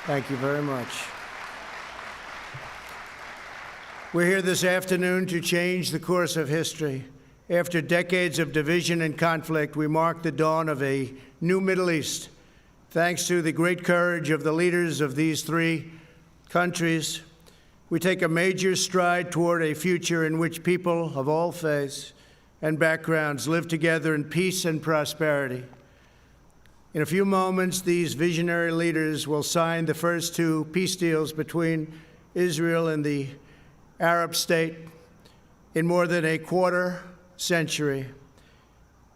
Thank you very much. We're here this afternoon to change the course of history. After decades of division and conflict, we mark the dawn of a new Middle East. Thanks to the great courage of the leaders of these three countries, we take a major stride toward a future in which people of all faiths and backgrounds live together in peace and prosperity. In a few moments, these visionary leaders will sign the first two peace deals between Israel and the Arab state in more than a quarter century.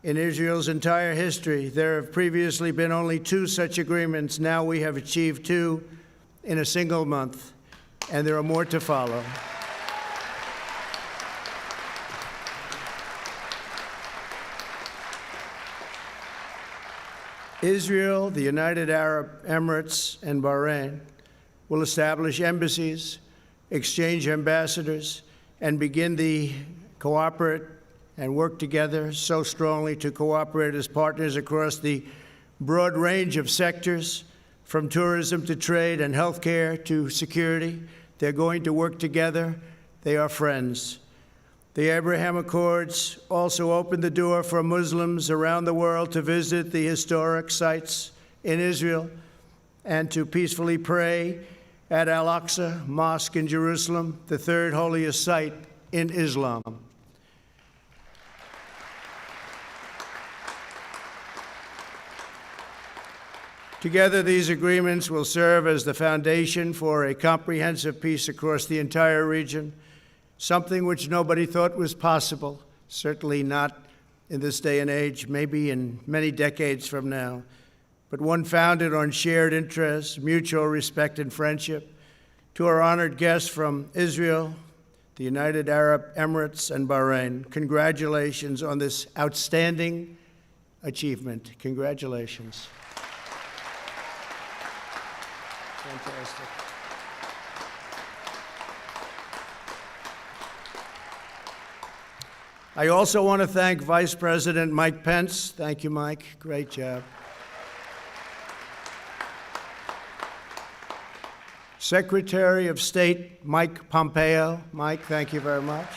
In Israel's entire history, there have previously been only two such agreements. Now we have achieved two in a single month, and there are more to follow. Israel, the United Arab Emirates, and Bahrain will establish embassies, exchange ambassadors, and begin to cooperate and work together so strongly to cooperate as partners across the broad range of sectors, from tourism to trade and healthcare to security. They're going to work together. They are friends. The Abraham Accords also opened the door for Muslims around the world to visit the historic sites in Israel and to peacefully pray at Al-Aqsa Mosque in Jerusalem, the third holiest site in Islam. Together, these agreements will serve as the foundation for a comprehensive peace across the entire region, something which nobody thought was possible, certainly not in this day and age, maybe in many decades from now, but one founded on shared interests, mutual respect, and friendship. To our honored guests from Israel, the United Arab Emirates, and Bahrain, congratulations on this outstanding achievement. Congratulations. Fantastic. I also want to thank Vice President Mike Pence. Thank you, Mike. Great job. Secretary of State Mike Pompeo. Mike, thank you very much.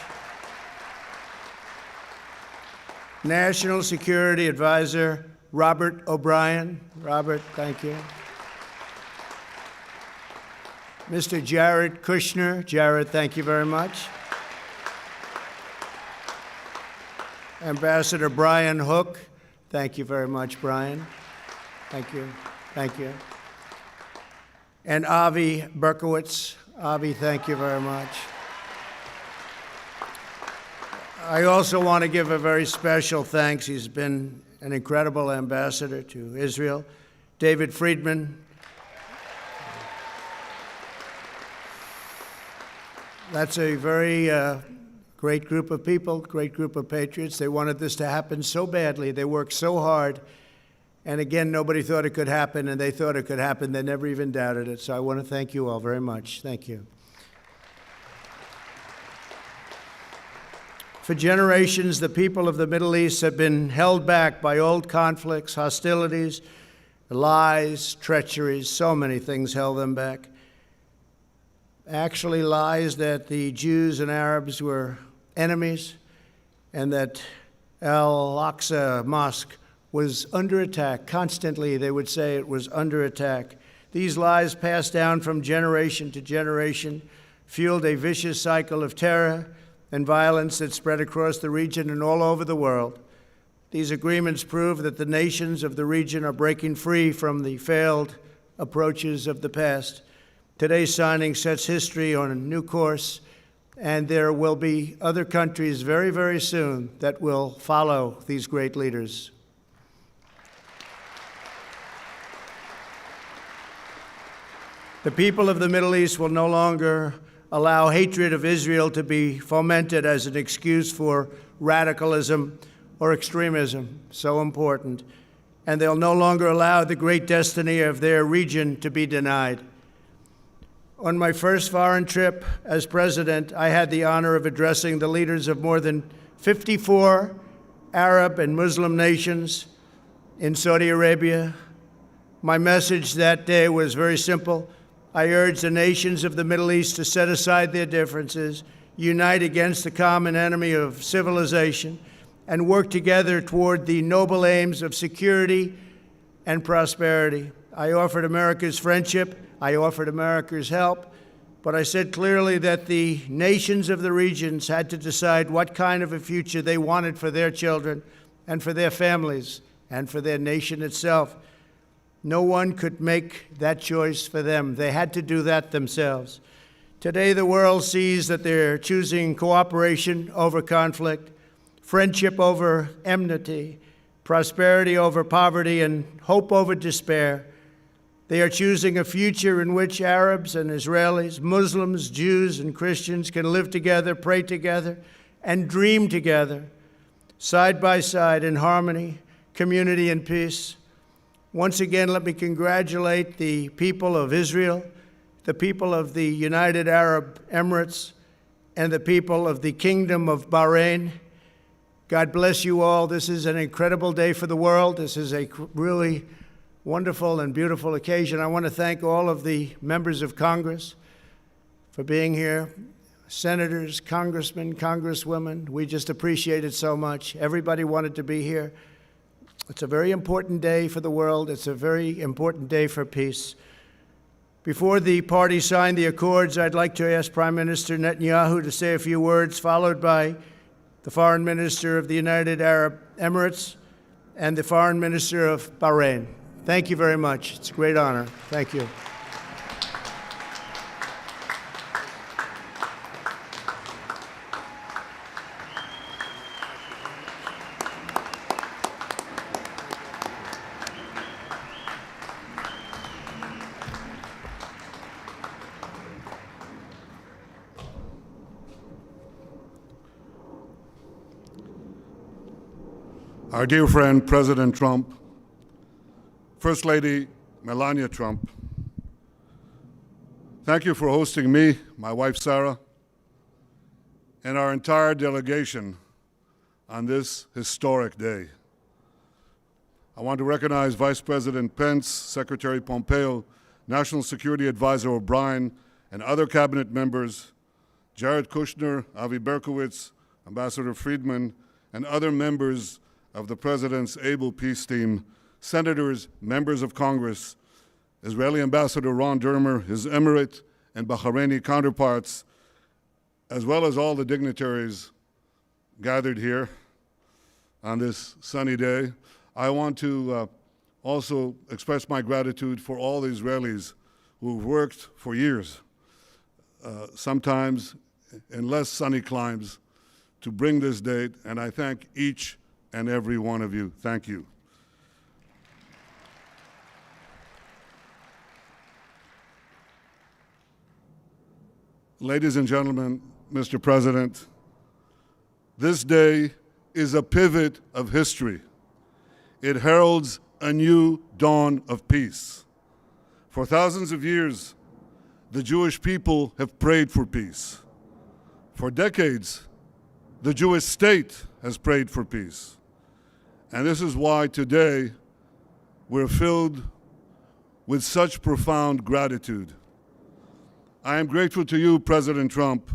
National Security Advisor Robert O'Brien. Robert, thank you. Mr. Jared Kushner. Jared, thank you very much. Ambassador Brian Hook. Thank you very much, Brian. Thank you. Thank you. And Avi Berkowitz. Avi, thank you very much. I also want to give a very special thanks. He's been an incredible ambassador to Israel. David Friedman. That's a very great group of people, great group of patriots. They wanted this to happen so badly. They worked so hard. And again, nobody thought it could happen, and they thought it could happen. They never even doubted it. So I want to thank you all very much. Thank you. For generations, the people of the Middle East have been held back by old conflicts, hostilities, lies, treacheries. So many things held them back. Actually, lies that the Jews and Arabs were enemies and that Al-Aqsa Mosque was under attack. Constantly, they would say it was under attack. These lies passed down from generation to generation, fueled a vicious cycle of terror and violence that spread across the region and all over the world. These agreements prove that the nations of the region are breaking free from the failed approaches of the past. Today's signing sets history on a new course, and there will be other countries very, very soon that will follow these great leaders. The people of the Middle East will no longer allow hatred of Israel to be fomented as an excuse for radicalism or extremism, so important. And they'll no longer allow the great destiny of their region to be denied. On my first foreign trip as president, I had the honor of addressing the leaders of more than 54 Arab and Muslim nations in Saudi Arabia. My message that day was very simple. I urge the nations of the Middle East to set aside their differences, unite against the common enemy of civilization, and work together toward the noble aims of security and prosperity. I offered America's friendship. I offered America's help. But I said clearly that the nations of the regions had to decide what kind of a future they wanted for their children and for their families and for their nation itself. No one could make that choice for them. They had to do that themselves. Today, the world sees that they're choosing cooperation over conflict, friendship over enmity, prosperity over poverty, and hope over despair. They are choosing a future in which Arabs and Israelis, Muslims, Jews, and Christians can live together, pray together, and dream together, side by side in harmony, community, and peace. Once again, let me congratulate the people of Israel, the people of the United Arab Emirates, and the people of the Kingdom of Bahrain. God bless you all. This is an incredible day for the world. This is a really wonderful and beautiful occasion. I want to thank all of the members of Congress for being here, senators, congressmen, congresswomen. We just appreciate it so much. Everybody wanted to be here. It's a very important day for the world. It's a very important day for peace. Before the parties sign the accords, I'd like to ask Prime Minister Netanyahu to say a few words, followed by the Foreign Minister of the United Arab Emirates and the Foreign Minister of Bahrain. Thank you very much. It's a great honor. Thank you. Our dear friend, President Trump, First Lady Melania Trump, thank you for hosting me, my wife Sarah, and our entire delegation on this historic day. I want to recognize Vice President Pence, Secretary Pompeo, National Security Advisor O'Brien, and other cabinet members, Jared Kushner, Avi Berkowitz, Ambassador Friedman, and other members of the President's able peace team, senators, members of Congress, Israeli Ambassador Ron Dermer, his Emirate and Bahraini counterparts, as well as all the dignitaries gathered here on this sunny day. I want to also express my gratitude for all the Israelis who've worked for years, sometimes in less sunny climes, to bring this date, and I thank each and every one of you. Thank you. Ladies and gentlemen, Mr. President, this day is a pivot of history. It heralds a new dawn of peace. For thousands of years, the Jewish people have prayed for peace. For decades, the Jewish state has prayed for peace. And this is why today we're filled with such profound gratitude. I am grateful to you, President Trump,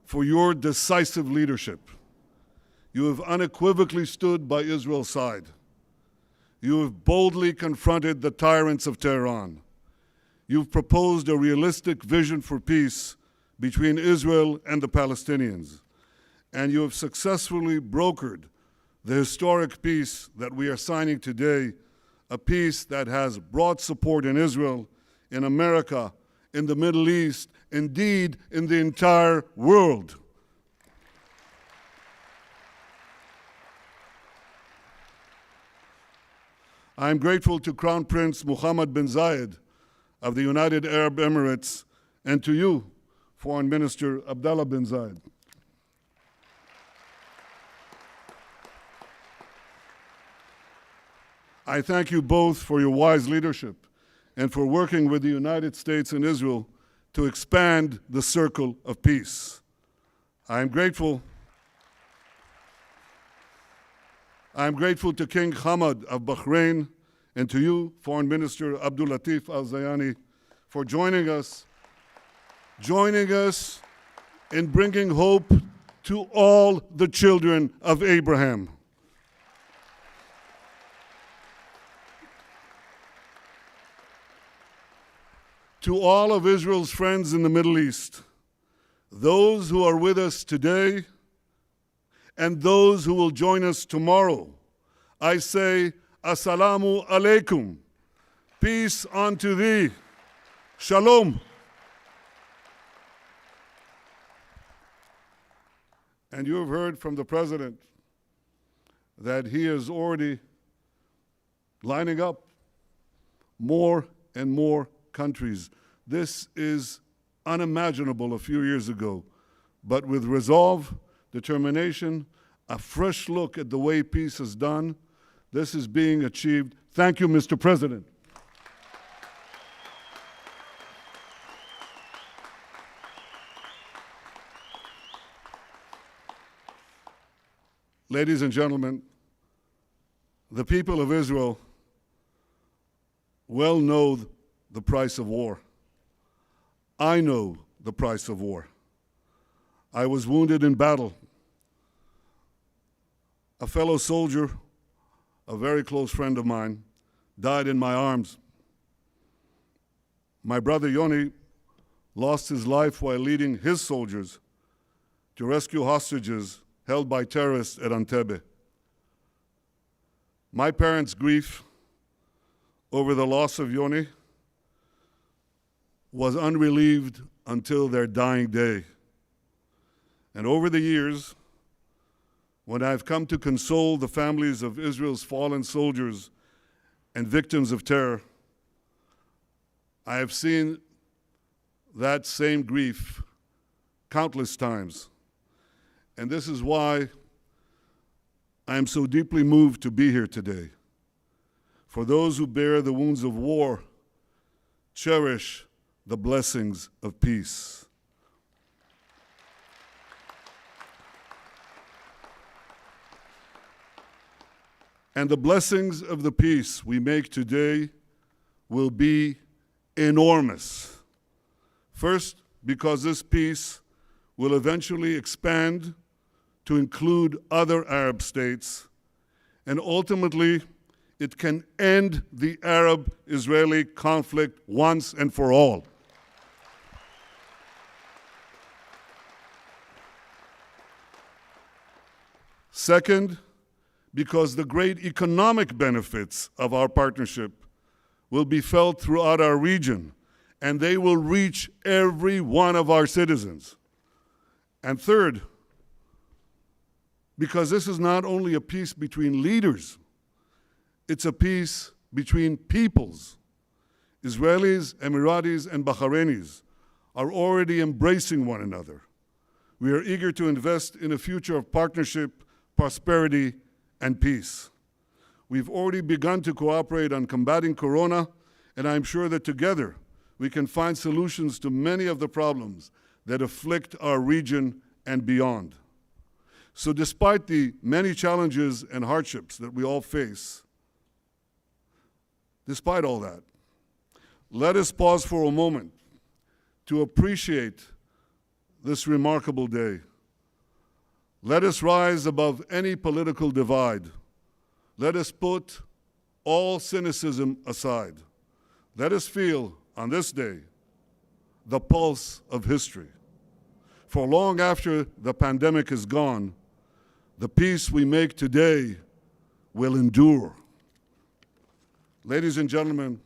for your decisive leadership. You have unequivocally stood by Israel's side. You have boldly confronted the tyrants of Tehran. You've proposed a realistic vision for peace between Israel and the Palestinians. And you have successfully brokered the historic peace that we are signing today, a peace that has broad support in Israel, in America, in the Middle East, indeed in the entire world. I am grateful to Crown Prince Mohammed bin Zayed of the United Arab Emirates and to you, Foreign Minister Abdullah bin Zayed. I thank you both for your wise leadership and for working with the United States and Israel to expand the circle of peace. I am grateful to King Hamad of Bahrain and to you, Foreign Minister Abdul Latif Al-Zayani, for joining us in bringing hope to all the children of Abraham. To all of Israel's friends in the Middle East, those who are with us today and those who will join us tomorrow, I say, Assalamu alaikum. Peace unto thee. Shalom. And you have heard from the President that he is already lining up more and more countries. This is unimaginable a few years ago, but with resolve, determination, a fresh look at the way peace is done, this is being achieved. Thank you, Mr. President. Ladies and gentlemen, the people of Israel well know the price of war. I know the price of war. I was wounded in battle. A fellow soldier, a very close friend of mine, died in my arms. My brother Yoni lost his life while leading his soldiers to rescue hostages held by terrorists at Entebbe. My parents' grief over the loss of Yoni was unrelieved until their dying day. And over the years, when I've come to console the families of Israel's fallen soldiers and victims of terror, I have seen that same grief countless times. And this is why I am so deeply moved to be here today. For those who bear the wounds of war, cherish the blessings of peace. And the blessings of the peace we make today will be enormous. First, because this peace will eventually expand to include other Arab states, and ultimately, it can end the Arab-Israeli conflict once and for all. Second, because the great economic benefits of our partnership will be felt throughout our region, and they will reach every one of our citizens. And third, because this is not only a peace between leaders, it's a peace between peoples. Israelis, Emiratis, and Bahrainis are already embracing one another. We are eager to invest in a future of partnership, prosperity, and peace. We've already begun to cooperate on combating Corona, and I'm sure that together we can find solutions to many of the problems that afflict our region and beyond. So despite the many challenges and hardships that we all face, despite all that, let us pause for a moment to appreciate this remarkable day. Let us rise above any political divide. Let us put all cynicism aside. Let us feel, on this day, the pulse of history. For long after the pandemic is gone, the peace we make today will endure. Ladies and gentlemen,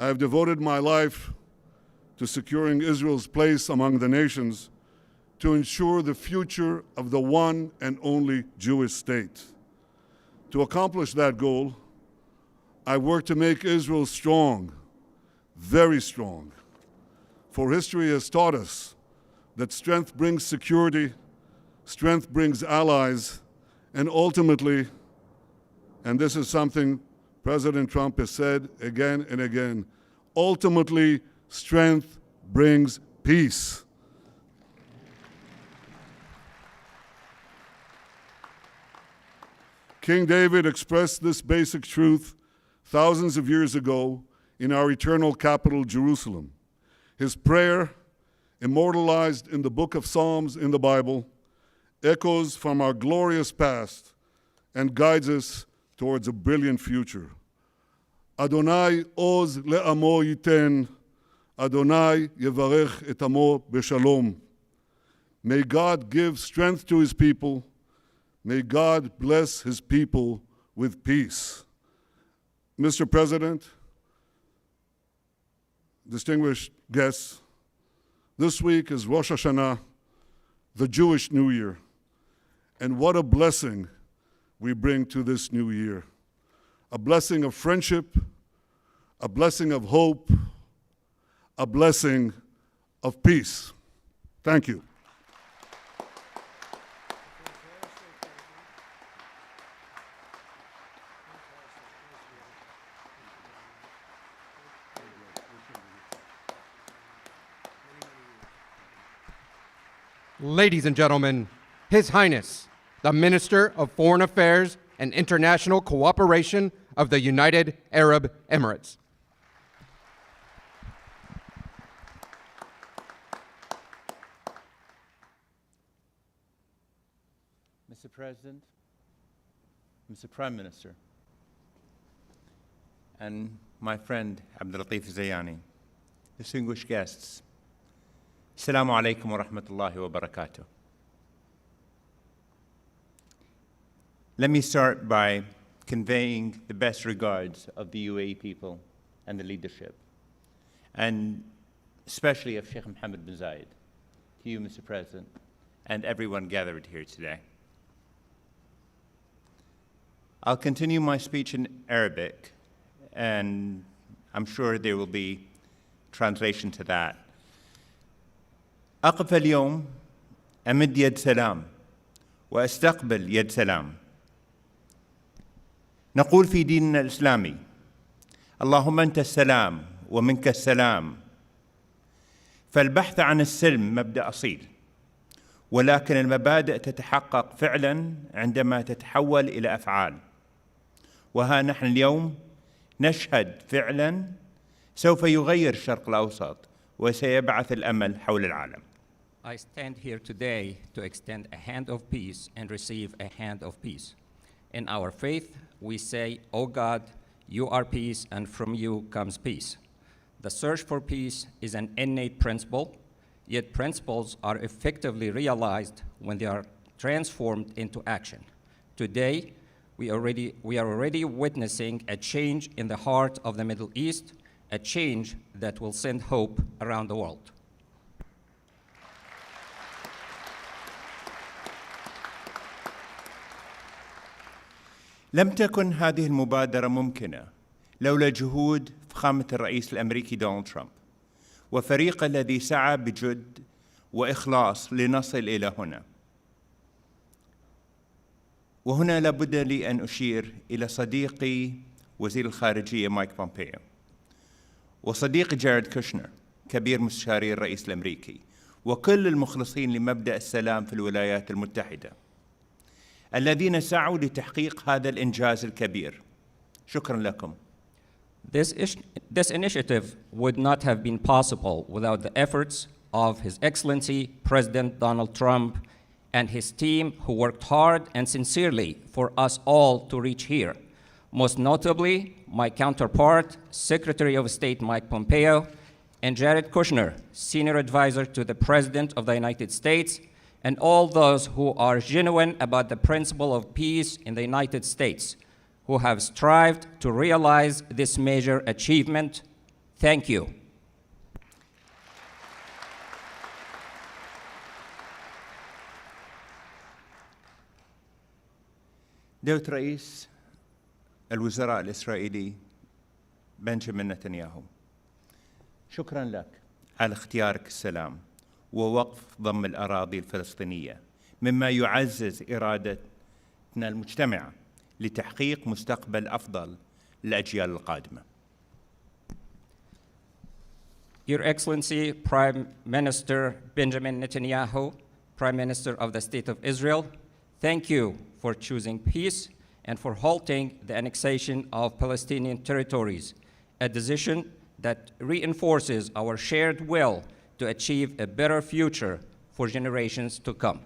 I have devoted my life to securing Israel's place among the nations to ensure the future of the one and only Jewish state. To accomplish that goal, I work to make Israel strong, very strong. For history has taught us that strength brings security, strength brings allies, and ultimately, and this is something President Trump has said again and again, ultimately, strength brings peace. King David expressed this basic truth thousands of years ago in our eternal capital, Jerusalem. His prayer, immortalized in the book of Psalms in the Bible, echoes from our glorious past and guides us towards a brilliant future. Adonai oz le'amo yiten, Adonai yevarech et amo b'shalom. May God give strength to his people. May God bless his people with peace. Mr. President, distinguished guests, this week is Rosh Hashanah, the Jewish New Year. And what a blessing we bring to this new year. A blessing of friendship, a blessing of hope, a blessing of peace. Thank you. Ladies and gentlemen, His Highness, the Minister of Foreign Affairs and International Cooperation of the United Arab Emirates. Mr. President, Mr. Prime Minister, and my friend Abdul Latif Zayani, distinguished guests, Assalamu alaikum wa rahmatullahi wa barakatuh. Let me start by conveying the best regards of the UAE people and the leadership, and especially of Sheikh Mohammed bin Zayed, to you, Mr. President, and everyone gathered here today. I'll continue my speech in Arabic, and I'm sure there will be translation to that. أقف اليوم أمد يد سلام وأستقبل يد سلام. نقول في ديننا الإسلامي: اللهم أنت السلام ومنك السلام. فالبحث عن السلم مبدأ أصيل، ولكن المبادئ تتحقق فعلا عندما تتحول إلى أفعال. وها نحن اليوم نشهد فعلا سوف يغير الشرق الأوسط وسيبعث الأمل حول العالم. I stand here today to extend a hand of peace and receive a hand of peace. In our faith, we say, "O God, you are peace, and from you comes peace." The search for peace is an innate principle, yet principles are effectively realized when they are transformed into action. Today, we are already witnessing a change in the heart of the Middle East, a change that will send hope around the world. لم تكن هذه المبادرة ممكنة لولا جهود فخامة الرئيس الأمريكي دونالد ترامب وفريقه الذي سعى بجد وإخلاص لنصل إلى هنا. وهنا لابد لي أن أشير إلى صديقي وزير الخارجية مايك بومبيو، وصديقي جاريد كوشنر كبير مستشاري الرئيس الأمريكي، وكل المخلصين لمبدأ السلام في الولايات المتحدة الذين سعوا لتحقيق هذا الإنجاز الكبير. شكرا لكم. This initiative would not have been possible without the efforts of His Excellency President Donald Trump and his team, who worked hard and sincerely for us all to reach here. Most notably, my counterpart, Secretary of State Mike Pompeo, and Jared Kushner, Senior Advisor to the President of the United States, and all those who are genuine about the principle of peace in the United States, who have strived to realize this major achievement. Thank you. دولة رئيس الوزراء الإسرائيلي بنجامين نتنياهو، شكرا لك على اختيارك السلام ووقف ضم الأراضي الفلسطينية، مما يعزز إرادتنا المجتمعة لتحقيق مستقبل أفضل للأجيال القادمة. Your Excellency, Prime Minister Benjamin Netanyahu, Prime Minister of the State of Israel, thank you for choosing peace and for halting the annexation of Palestinian territories a decision that reinforces our shared will to achieve a better future for generations to come.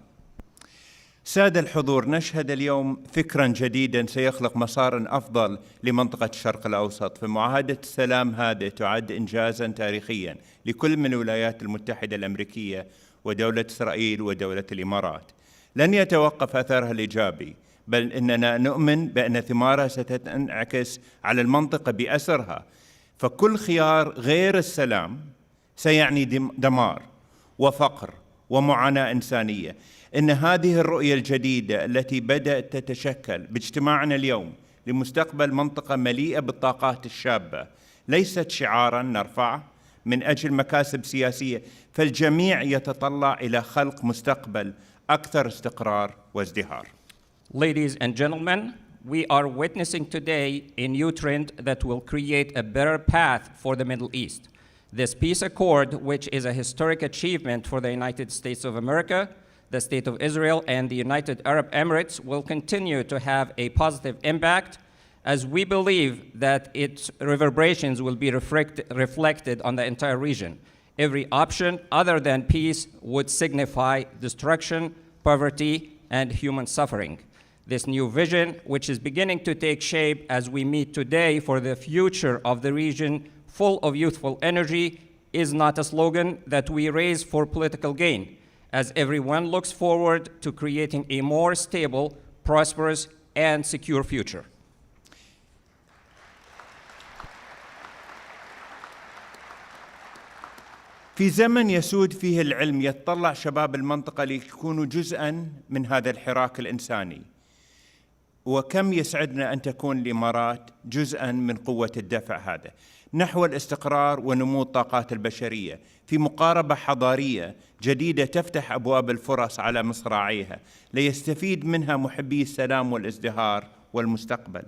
سادة الحضور، نشهد اليوم فكرا جديدا سيخلق مسارا أفضل لمنطقة الشرق الأوسط، فمعاهدة السلام هذه تعد إنجازا تاريخيا لكل من الولايات المتحدة الأمريكية ودولة إسرائيل ودولة الإمارات. لن يتوقف أثرها الإيجابي، بل إننا نؤمن بأن ثمارها ستنعكس على المنطقة بأسرها، فكل خيار غير السلام سيعني دمار وفقر ومعاناة إنسانية. إن هذه الرؤية الجديدة التي بدأت تتشكل باجتماعنا اليوم لمستقبل منطقة مليئة بالطاقات الشابة ليست شعاراً نرفعه من أجل مكاسب سياسية، فالجميع يتطلع إلى خلق مستقبل أكثر استقرار وازدهار. Ladies and gentlemen, we are witnessing today a new trend that will create a better path for the Middle East. This peace accord, which is a historic achievement for the United States of America, the State of Israel, and the United Arab Emirates, will continue to have a positive impact, as we believe that its reverberations will be reflected on the entire region. Every option other than peace would signify destruction, poverty, and human suffering. This new vision, which is beginning to take shape as we meet today for the future of the region full of youthful energy, is not a slogan that we raise for political gain, as everyone looks forward to creating a more stable, prosperous, and secure future. في زمن يسود فيه العلم يتطلع شباب المنطقة ليكونوا جزءاً من هذا الحراك الإنساني، وكم يسعدنا أن تكون الإمارات جزءاً من قوة الدفع هذا نحو الاستقرار ونمو الطاقات البشرية في مقاربة حضارية جديدة تفتح أبواب الفرص على مصراعيها ليستفيد منها محبي السلام والازدهار والمستقبل.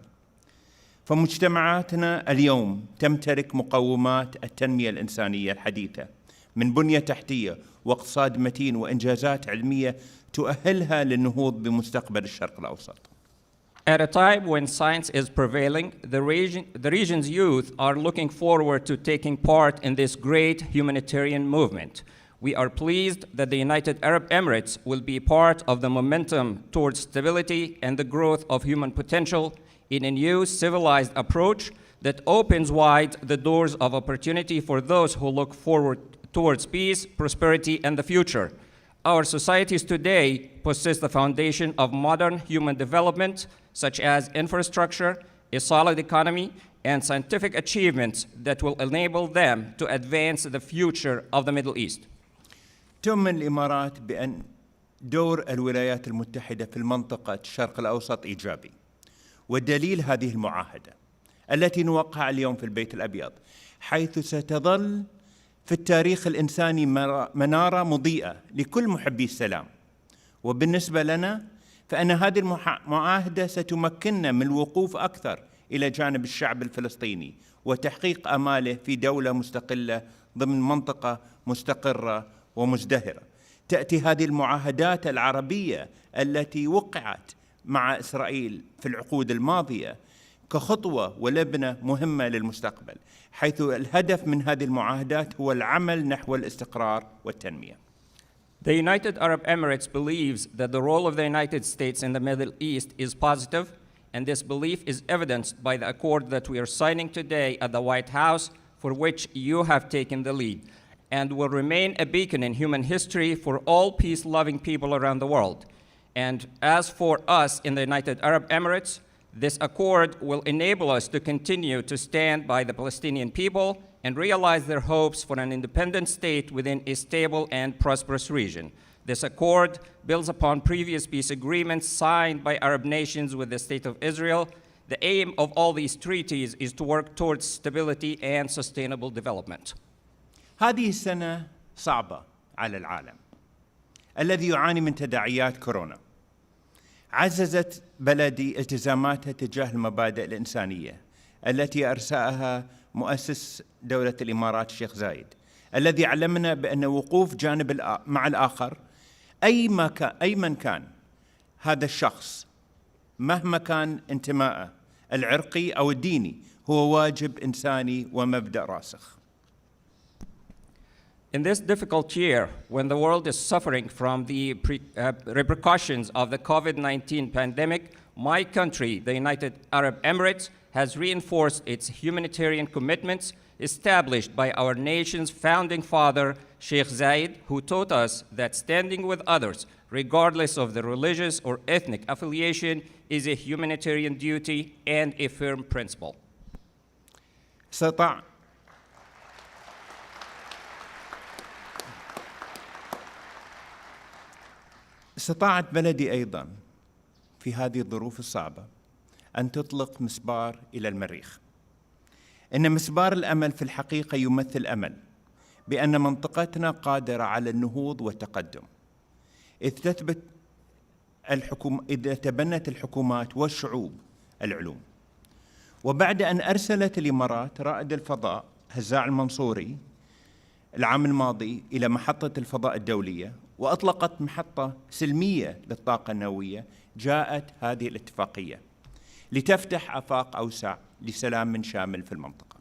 فمجتمعاتنا اليوم تمتلك مقومات التنمية الإنسانية الحديثة من بنية تحتية واقتصاد متين وإنجازات علمية تؤهلها للنهوض بمستقبل الشرق الأوسط. At a time when science is prevailing, the region's youth are looking forward to taking part in this great humanitarian movement. We are pleased that the United Arab Emirates will be part of the momentum towards stability and the growth of human potential in a new civilized approach that opens wide the doors of opportunity for those who look forward towards peace, prosperity, and the future. Our societies today possess the foundation of modern human development, such as infrastructure, a solid economy, and scientific achievements that will enable them to advance the future of the Middle East. تؤمن الإمارات بأن دور الولايات المتحدة في المنطقة الشرق الأوسط إيجابي، والدليل هذه المعاهدة التي نوقعها اليوم في البيت الأبيض، حيث ستظل في التاريخ الإنساني منارة مضيئة لكل محبي السلام. وبالنسبة لنا فإن هذه المعاهدة ستمكننا من الوقوف أكثر إلى جانب الشعب الفلسطيني وتحقيق آماله في دولة مستقلة ضمن منطقة مستقرة ومزدهرة. تأتي هذه المعاهدات العربية التي وقعت مع إسرائيل في العقود الماضية كخطوة ولبنة مهمة للمستقبل، حيث الهدف من هذه المعاهدات هو العمل نحو الاستقرار والتنمية. The United Arab Emirates believes that the role of the United States in the Middle East is positive, and this belief is evidenced by the accord that we are signing today at the White House, for which you have taken the lead, and will remain a beacon in human history for all peace-loving people around the world. And as for us in the United Arab Emirates, this accord will enable us to continue to stand by the Palestinian people and realize their hopes for an independent state within a stable and prosperous region. This accord builds upon previous peace agreements signed by Arab nations with the State of Israel. The aim of all these treaties is to work towards stability and sustainable development. هذه السنة صعبة على العالم الذي يعاني من تداعيات كورونا. عززت بلدي التزاماتها تجاه المبادئ الإنسانية التي أرساها مؤسس دولة الإمارات الشيخ زايد، الذي علمنا بأن وقوف جانب مع الآخر أي من كان هذا الشخص مهما كان انتمائه العرقي أو الديني هو واجب إنساني ومبدأ راسخ. In this difficult year, when the world is suffering from the repercussions of the COVID-19 pandemic, my country, the United Arab Emirates, has reinforced its humanitarian commitments established by our nation's founding father, Sheikh Zayed, who taught us that standing with others, regardless of their religious or ethnic affiliation, is a humanitarian duty and a firm principle. استطاعت بلدي أيضاً في هذه الظروف الصعبة أن تطلق مسبار إلى المريخ. إن مسبار الأمل في الحقيقة يمثل أمل بأن منطقتنا قادرة على النهوض والتقدم، إذ تبنت الحكومات والشعوب العلوم. وبعد أن أرسلت الإمارات رائد الفضاء هزاع المنصوري العام الماضي إلى محطة الفضاء الدولية وأطلقت محطة سلمية للطاقة النووية، جاءت هذه الاتفاقية لتفتح آفاق أوسع لسلام شامل في المنطقة.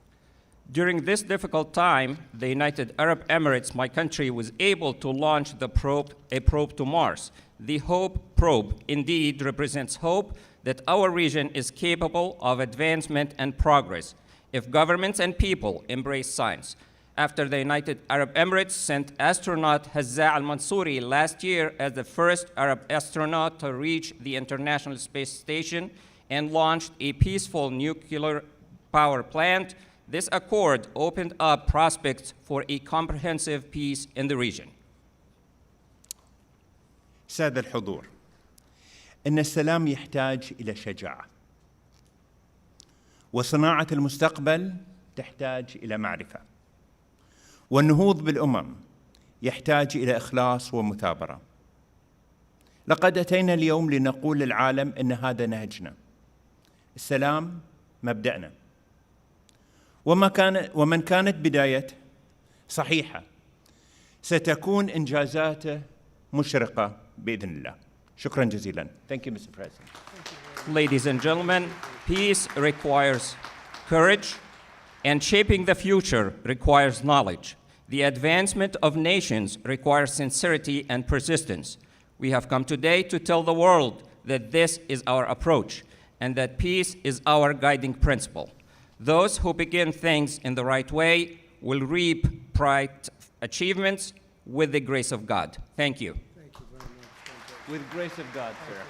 During this difficult time, the United Arab Emirates, my country, was able to launch a probe to Mars. The HOPE probe indeed represents hope that our region is capable of advancement and progress if governments and people embrace science. After the United Arab Emirates sent astronaut Hazza al-Mansouri last year as the first Arab astronaut to reach the International Space Station and launched a peaceful nuclear power plant, this accord opened up prospects for a comprehensive peace in the region. سادة الحضور، إن السلام يحتاج إلى شجاعة، وصناعة المستقبل تحتاج إلى معرفة، والنهوض بالأمم يحتاج إلى إخلاص ومثابرة. لقد أتينا اليوم لنقول للعالم إن هذا نهجنا، السلام مبدأنا، ومن كانت بدايته صحيحة ستكون إنجازاته مشرقة بإذن الله. شكرا جزيلا. Thank you, Mr. President. Ladies and gentlemen, peace requires courage, and shaping the future requires knowledge. The advancement of nations requires sincerity and persistence. We have come today to tell the world that this is our approach and that peace is our guiding principle. Those who begin things in the right way will reap bright achievements with the grace of God. Thank you. Thank you very much. With grace of God, sir.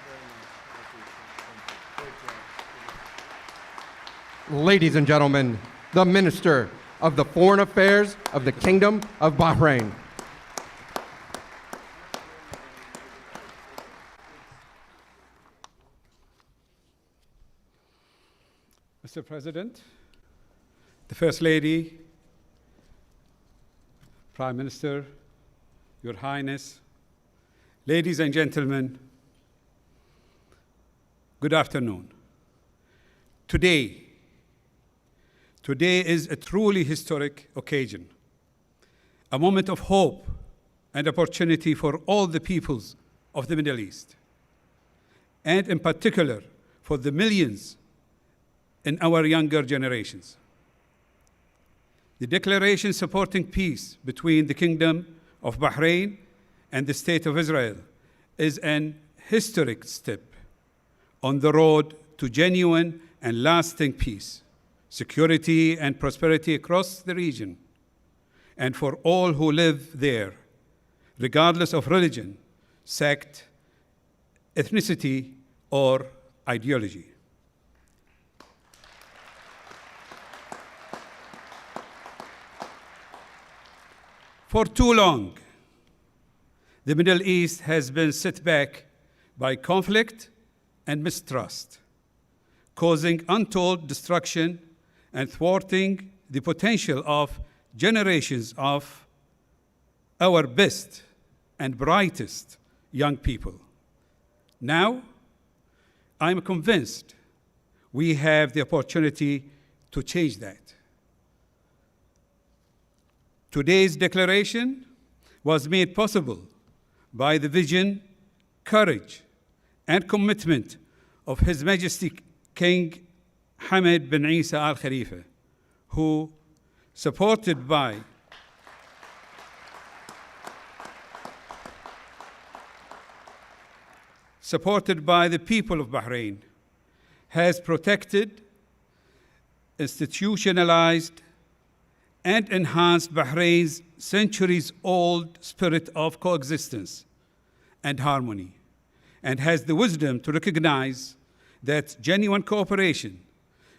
Ladies and gentlemen, the Minister of the Foreign Affairs of the Kingdom of Bahrain. Mr. President, the First Lady, Prime Minister, Your Highness, ladies and gentlemen, good afternoon. Today is a truly historic occasion, a moment of hope and opportunity for all the peoples of the Middle East, and in particular for the millions in our younger generations. The declaration supporting peace between the Kingdom of Bahrain and the State of Israel is an historic step on the road to genuine and lasting peace, security, and prosperity across the region, and for all who live there, regardless of religion, sect, ethnicity, or ideology. For too long, the Middle East has been set back by conflict and mistrust, causing untold destruction and thwarting the potential of generations of our best and brightest young people. Now, I'm convinced we have the opportunity to change that. Today's declaration was made possible by the vision, courage, and commitment of His Majesty King Hamad bin Isa Al Khalifa, who, supported by the people of Bahrain, has protected, institutionalized, and enhanced Bahrain's centuries-old spirit of coexistence and harmony, and has the wisdom to recognize that genuine cooperation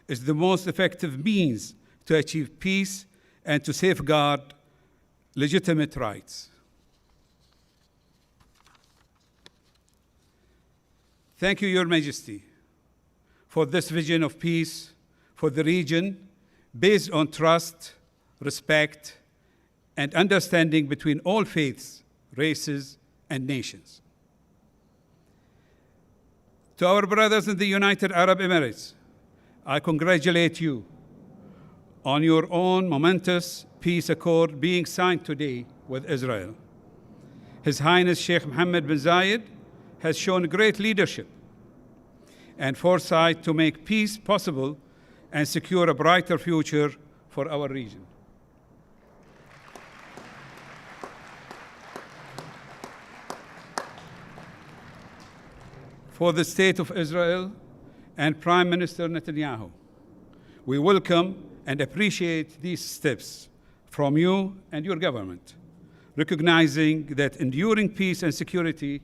is the most effective means to achieve peace and to safeguard legitimate rights. Thank you, Your Majesty, for this vision of peace for the region based on trust, respect, and understanding between all faiths, races, and nations. To our brothers in the United Arab Emirates, I congratulate you on your own momentous peace accord being signed today with Israel. His Highness Sheikh Mohammed bin Zayed has shown great leadership and foresight to make peace possible and secure a brighter future for our region. For the State of Israel and Prime Minister Netanyahu, we welcome and appreciate these steps from you and your government, recognizing that enduring peace and security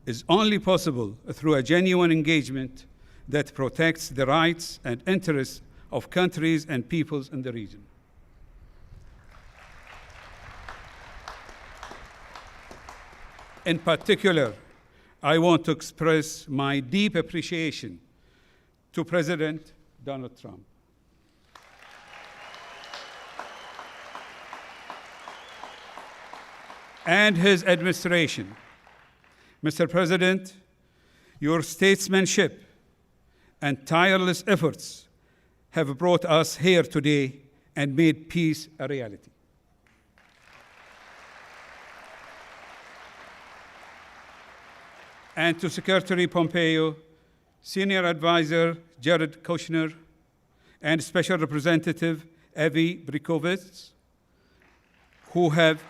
is only possible through a genuine engagement that protects the rights and interests of countries and peoples in the region. In particular, I want to express my deep appreciation to President Donald Trump. And his administration. Mr. President, your statesmanship and tireless efforts have brought us here today and made peace a reality. And to Secretary Pompeo, Senior Advisor Jared Kushner, and Special Representative Avi Brikovitz, who have,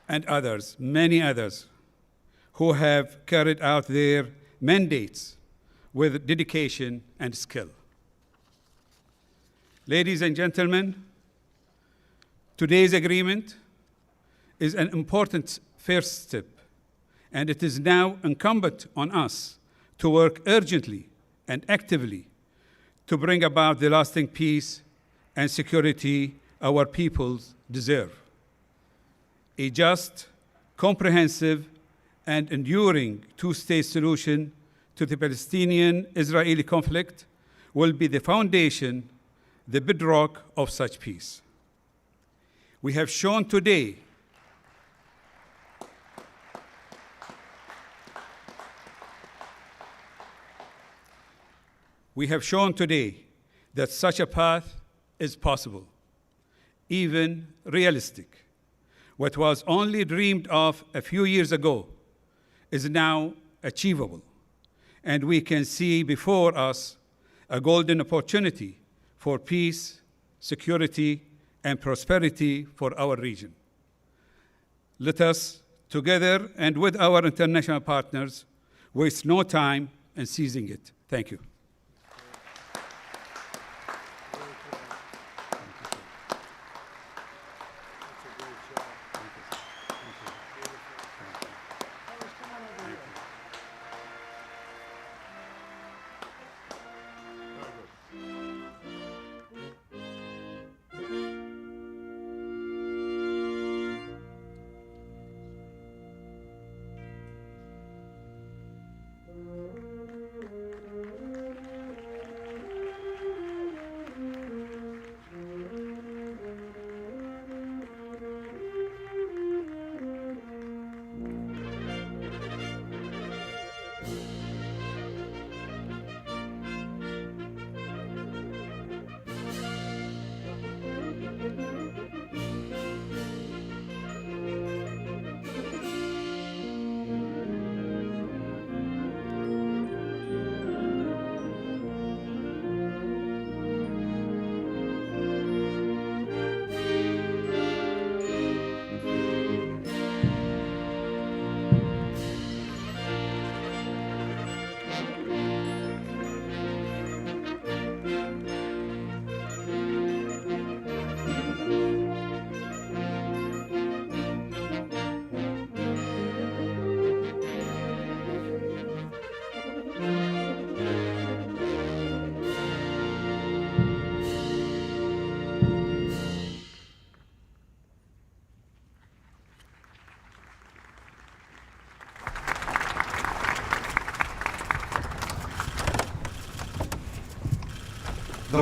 and others, many others, who have carried out their mandates with dedication and skill. Ladies and gentlemen, today's agreement is an important first step, and it is now incumbent on us to work urgently and actively to bring about the lasting peace and security our peoples deserve. A just, comprehensive, and enduring two-state solution to the Palestinian-Israeli conflict will be the foundation, the bedrock of such peace. We have shown today that such a path is possible, even realistic. What was only dreamed of a few years ago is now achievable, and we can see before us a golden opportunity for peace, security, and prosperity for our region. Let us, together and with our international partners, waste no time in seizing it. Thank you.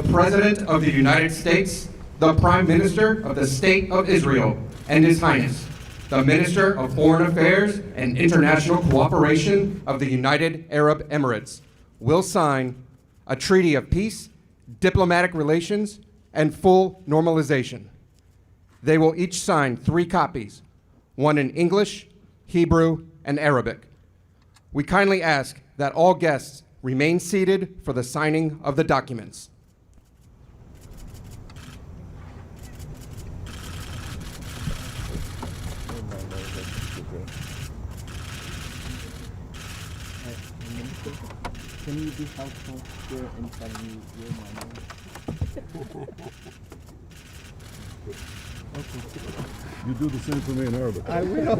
the President of the United States, the Prime Minister of the State of Israel, and His Highness, the Minister of Foreign Affairs and International Cooperation of the United Arab Emirates, will sign a treaty of peace, diplomatic relations, and full normalization. They will each sign 3 copies, one in English, Hebrew, and Arabic. We kindly ask that all guests remain seated for the signing of the documents. Can you be helpful here and tell me your money? You do the same for me in Arabic. I will.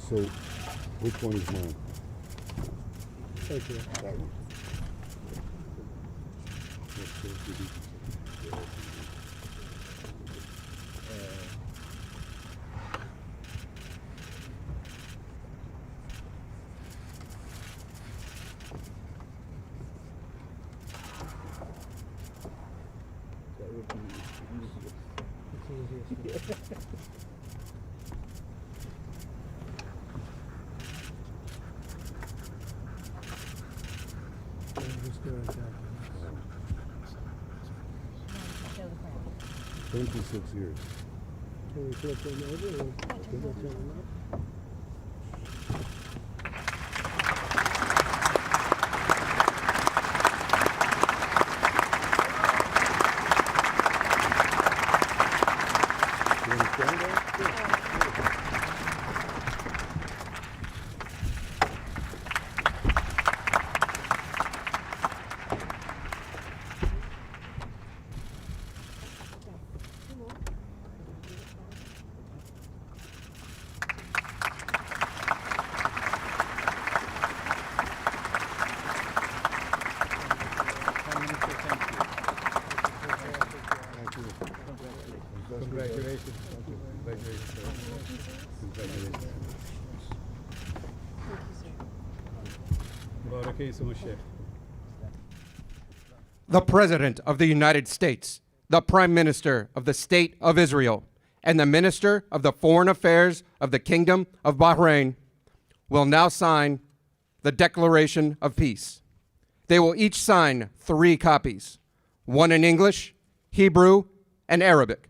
So, which one is mine? Thank you. That one. Show the crown. 26 years. Can we flip them over or can we turn them up? You understand that? Congratulations. The President of the United States, the Prime Minister of the State of Israel, and the Minister of the Foreign Affairs of the Kingdom of Bahrain will now sign the Declaration of Peace. They will each sign 3 copies, one in English, Hebrew, and Arabic.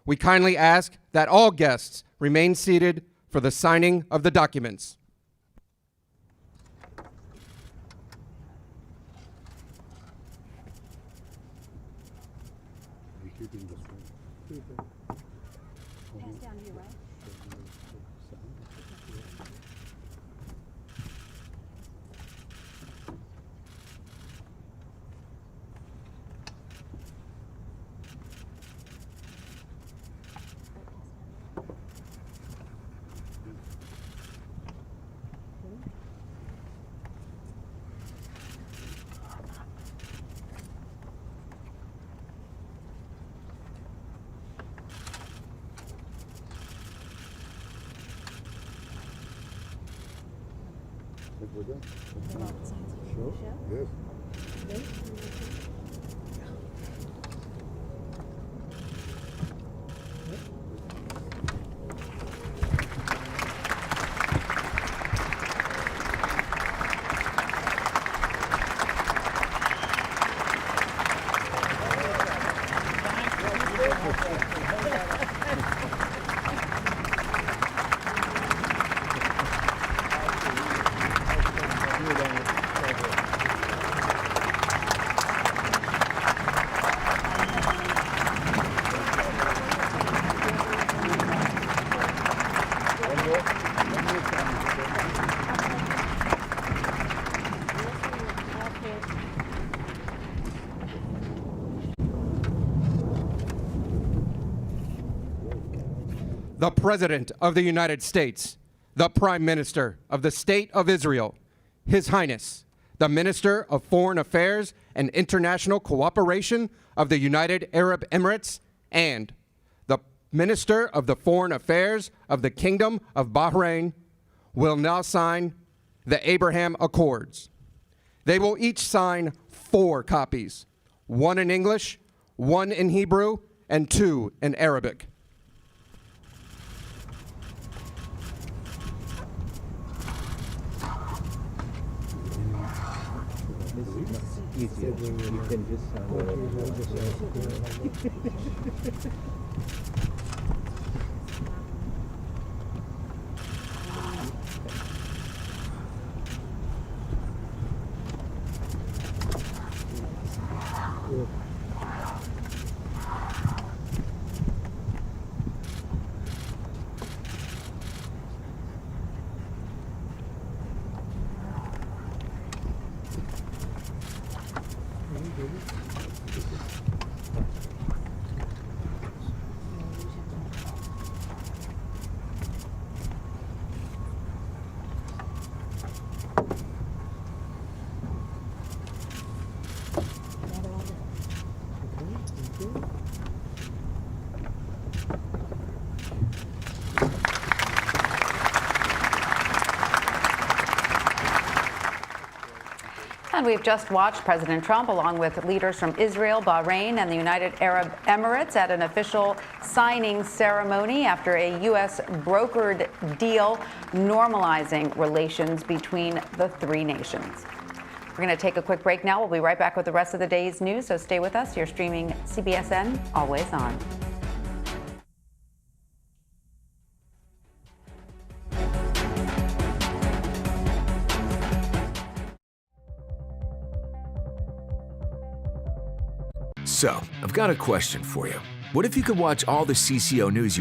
We kindly ask that all guests remain seated for the signing of the documents. You're keeping this one. Pass down here, right? Think we're done? Fill all the signs. Sure? Sure? Yes. The President of the United States, the Prime Minister of the State of Israel, His Highness, the Minister of Foreign Affairs and International Cooperation of the United Arab Emirates, and the Minister of the Foreign Affairs of the Kingdom of Bahrain will now sign the Abraham Accords. They will each sign 4 copies, 1 in English, 1 in Hebrew, and 2 in Arabic. And we've just watched President Trump, along with leaders from Israel, Bahrain, and the United Arab Emirates, at an official signing ceremony after a U.S. brokered deal normalizing relations between the 3 nations. We're going to take a quick break now. We'll be right back with the rest of the day's news, so stay with us. You're streaming CBSN, always on. So, I've got a question for you. What if you could watch all the CCO news you